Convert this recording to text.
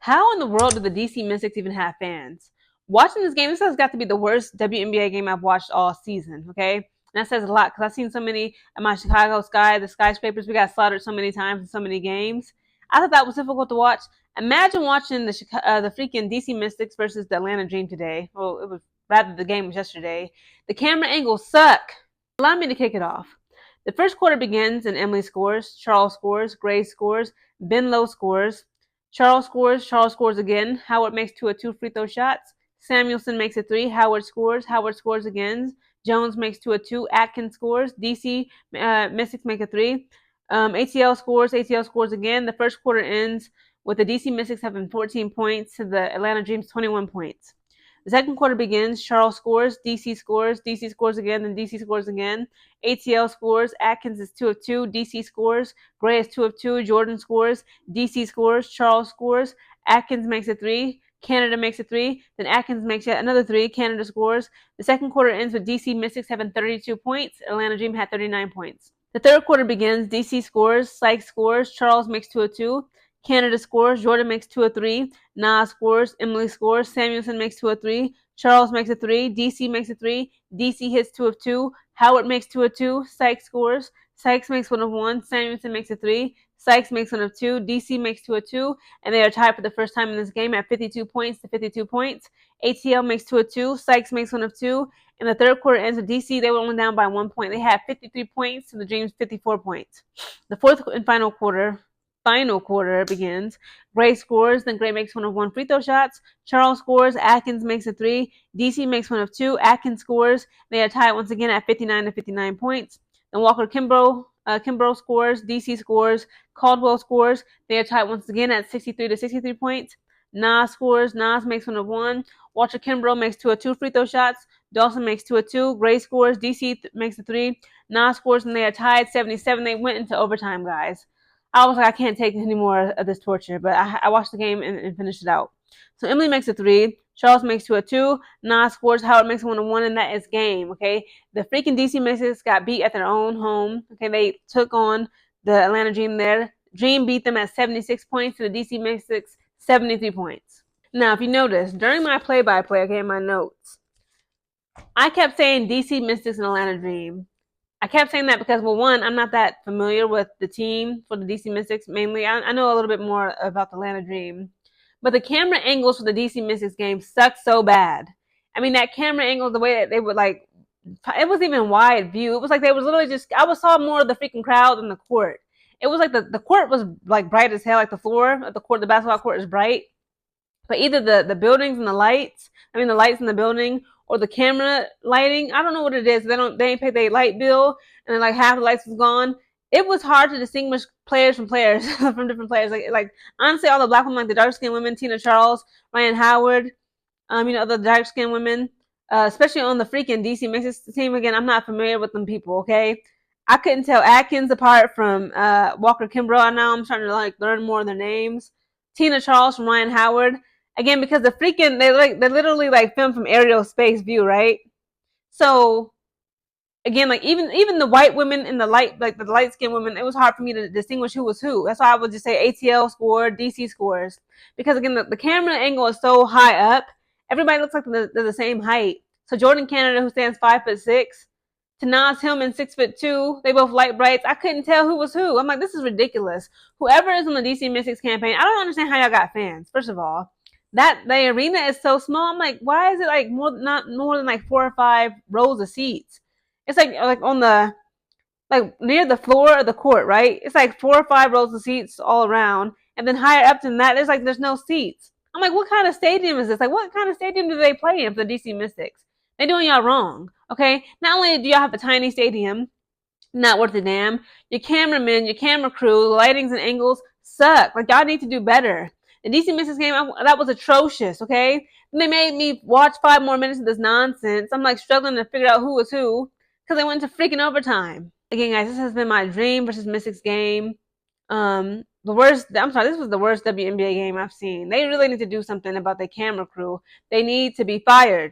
How in the world do the DC Mystics even have fans? Watching this game, this has got to be the worst WNBA game I've watched all season, okay? And that says a lot because I've seen so many at my Chicago Sky, the skyscrapers, we got slaughtered so many times in so many games. I thought that was difficult to watch. Imagine watching the freaking DC Mystics versus the Atlanta Dream today. Well, it was rather the game was yesterday. The camera angles suck. Allow me to kick it off. The first quarter begins and Emily scores, Charles scores, Gray scores, Ben Lowe scores, Charles scores again, Howard makes 2 free throw shots, Samuelson makes a 3, Howard scores again, Jones makes 2, Atkins scores, DC Mystics make a 3, ATL scores again. The first quarter ends with the DC Mystics having 14 points to the Atlanta Dream's 21 points. The second quarter begins, Charles scores again, then DC scores again. ATL scores, Atkins is 2 of 2, DC scores, Gray is 2 of 2, Jordan scores, DC scores, Charles scores, Atkins makes a 3, Canada makes a 3, then Atkins makes yet another 3, Canada scores. The second quarter ends with DC Mystics having 32 points, Atlanta Dream had 39 points. The third quarter begins, DC scores, Sykes scores, Charles makes 2 of 2, Canada scores, Jordan makes 2 of 3, Nas scores, Emily scores, Samuelson makes 2 of 3, Charles makes a 3, DC makes a 3, DC hits 2 of 2, Howard makes 2 of 2, Sykes scores, Sykes makes 1 of 1, Samuelson makes a 3, Sykes makes 1 of 2, DC makes 2 of 2, and they are tied for the first time in this game at 52 points to 52 points. ATL makes 2 of 2, Sykes makes 1 of 2, and the third quarter ends with DC. They were only down by 1 point. They had 53 points to the Dream's 54 points. The fourth and final quarter begins. Gray scores, then Gray makes 1 of 1 free throw shots. Charles scores, Atkins makes a 3, DC makes 1 of 2, Atkins scores. They are tied once again at 59 to 59 points. Then Walker Kimbrough scores, DC scores, Caldwell scores. They are tied once again at 63 to 63 points. Nas scores, Nas makes 1 of 1. Walker Kimbrough makes 2 of 2 free throw shots. Dawson makes 2 of 2. Gray scores, DC makes a 3. Nas scores, and they are tied 77. They went into overtime, guys. I was like, I can't take any more of this torture, but I watched the game and finished it out. So Emily makes a 3, Charles makes 2 of 2, Nas scores, Howard makes 1 of 1, and that is game, okay? The freaking DC Mystics got beat at their own home, okay? They took on the Atlanta Dream there. Dream beat them at 76 points to the DC Mystics 73 points. Now, if you notice, during my play-by-play, okay, in my notes, I kept saying DC Mystics and Atlanta Dream. I kept saying that because, well, one, I'm not that familiar with the team for the DC Mystics mainly. I know a little bit more about the Atlanta Dream. But the camera angles for the DC Mystics game suck so bad. I mean, that camera angle, the way that they would, like, it wasn't even wide view. It was like they was literally just, I saw more of the freaking crowd than the court. It was like the court was, like, bright as hell. Like, the floor of the court, the basketball court is bright. But either the buildings and the lights in the building, or the camera lighting, I don't know what it is. They ain't paid their light bill, and then like half the lights was gone. It was hard to distinguish players from players from different players. Like honestly, all the black women, like the dark skinned women, Tina Charles, Ryan Howard, the dark skinned women, especially on the freaking DC Mystics team. Again, I'm not familiar with them people. Okay, I couldn't tell Atkins apart from Walker Kimbrough. Now I'm starting to like learn more of their names. Tina Charles from Ryan Howard. Again, because the freaking they literally like filmed from aerial space view, right? So again, like even the white women in the light skinned women, it was hard for me to distinguish who was who. That's why I would just say ATL scored, DC scores, because again the camera angle is so high up. Everybody looks like they're the same height. So Jordan Canada, who stands 5'6", to Nas Hillman 6'2", they both light brights. I couldn't tell who was who. I'm like, this is ridiculous. Whoever is on the DC Mystics campaign, I don't understand how y'all got fans. First of all. That the arena is so small. I'm like, why is it like not more than like 4 or 5 rows of seats? It's like on the like near the floor of the court, right? It's like 4 or 5 rows of seats all around, and then higher up than that, there's no seats. I'm like, what kind of stadium is this? Like, what kind of stadium do they play in for the DC Mystics? They're doing y'all wrong, okay? Not only do y'all have a tiny stadium, not worth a damn. Your cameramen, your camera crew, the lightings and angles suck. Like, y'all need to do better. The DC Mystics game, that was atrocious, okay? And they made me watch 5 more minutes of this nonsense. I'm like struggling to figure out who was who because they went into freaking overtime. Again, guys, this has been my Dream versus Mystics game. This was the worst WNBA game I've seen. They really need to do something about their camera crew. They need to be fired.